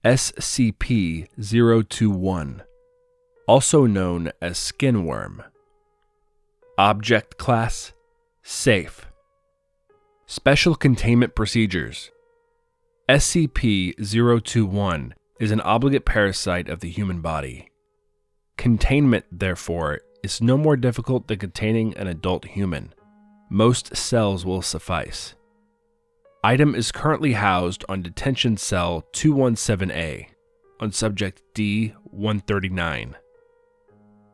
SCP-021, also known as Skin Wyrm. Object Class: Safe. Special Containment Procedures. SCP-021 is an obligate parasite of the human body. Containment, therefore, is no more difficult than containing an adult human. Most cells will suffice. Item is currently housed on Detention Cell 217A, on Subject D-139.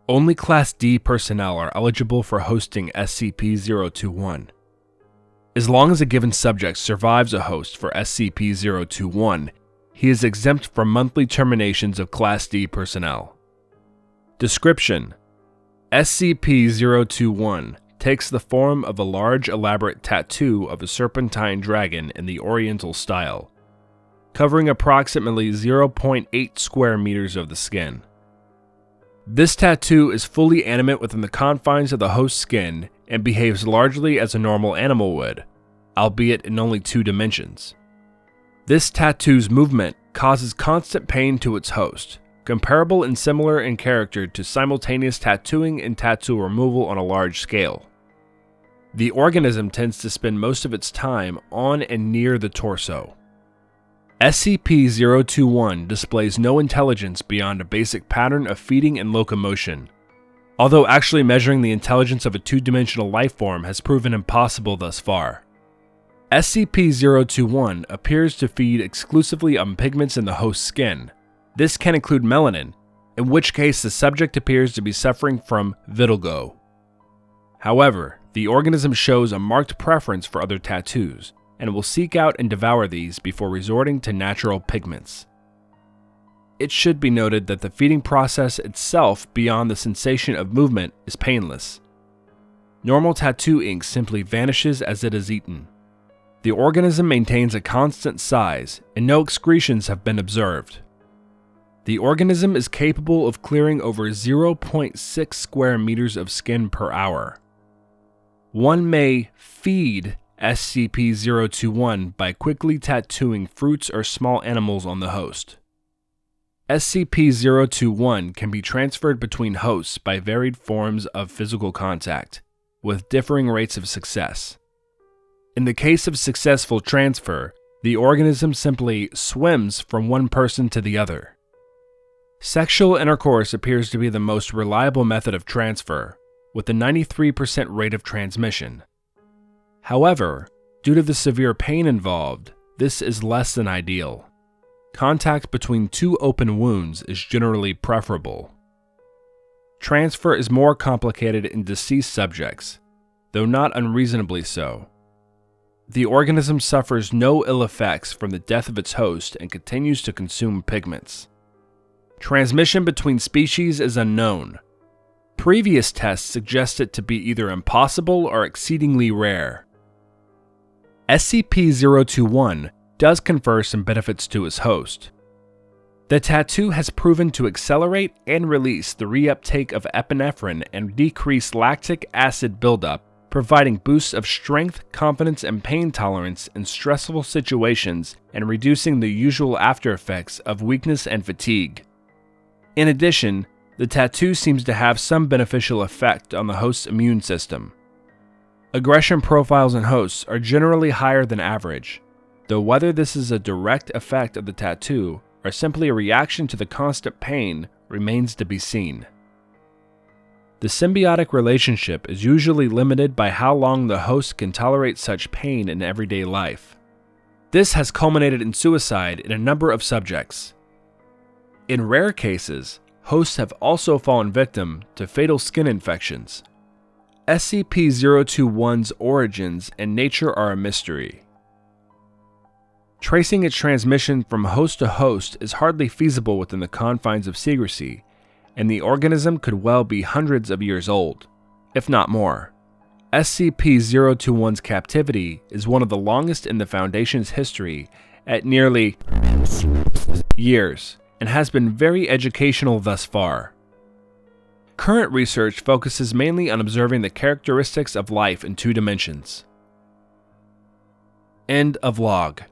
Only Class D personnel are eligible for hosting SCP-021. As long as a given subject survives a host for SCP-021, he is exempt from monthly terminations of Class D personnel. Description: SCP-021 takes the form of a large, elaborate tattoo of a serpentine dragon in the Oriental style, covering approximately 0.8 square meters of the skin. This tattoo is fully animate within the confines of the host's skin and behaves largely as a normal animal would, albeit in only 2 dimensions. This tattoo's movement causes constant pain to its host, comparable and similar in character to simultaneous tattooing and tattoo removal on a large scale. The organism tends to spend most of its time on and near the torso. SCP-021 displays no intelligence beyond a basic pattern of feeding and locomotion, although actually measuring the intelligence of a 2-dimensional life form has proven impossible thus far. SCP-021 appears to feed exclusively on pigments in the host's skin. This can include melanin, in which case the subject appears to be suffering from vitiligo. However, the organism shows a marked preference for other tattoos, and will seek out and devour these before resorting to natural pigments. It should be noted that the feeding process itself, beyond the sensation of movement, is painless. Normal tattoo ink simply vanishes as it is eaten. The organism maintains a constant size, and no excretions have been observed. The organism is capable of clearing over 0.6 square meters of skin per hour. One may feed SCP-021 by quickly tattooing fruits or small animals on the host. SCP-021 can be transferred between hosts by varied forms of physical contact, with differing rates of success. In the case of successful transfer, the organism simply swims from one person to the other. Sexual intercourse appears to be the most reliable method of transfer, with a 93% rate of transmission. However, due to the severe pain involved, this is less than ideal. Contact between 2 open wounds is generally preferable. Transfer is more complicated in deceased subjects, though not unreasonably so. The organism suffers no ill effects from the death of its host and continues to consume pigments. Transmission between species is unknown. Previous tests suggest it to be either impossible or exceedingly rare. SCP-021 does confer some benefits to its host. The tattoo has proven to accelerate and release the reuptake of epinephrine and decrease lactic acid buildup, providing boosts of strength, confidence, and pain tolerance in stressful situations and reducing the usual after effects of weakness and fatigue. In addition, the tattoo seems to have some beneficial effect on the host's immune system. Aggression profiles in hosts are generally higher than average, though whether this is a direct effect of the tattoo or simply a reaction to the constant pain remains to be seen. The symbiotic relationship is usually limited by how long the host can tolerate such pain in everyday life. This has culminated in suicide in a number of subjects. In rare cases, hosts have also fallen victim to fatal skin infections. SCP-021's origins and nature are a mystery. Tracing its transmission from host to host is hardly feasible within the confines of secrecy, and the organism could well be hundreds of years old, if not more. SCP-021's captivity is one of the longest in the Foundation's history at nearly years, and has been very educational thus far. Current research focuses mainly on observing the characteristics of life in 2 dimensions. End of log.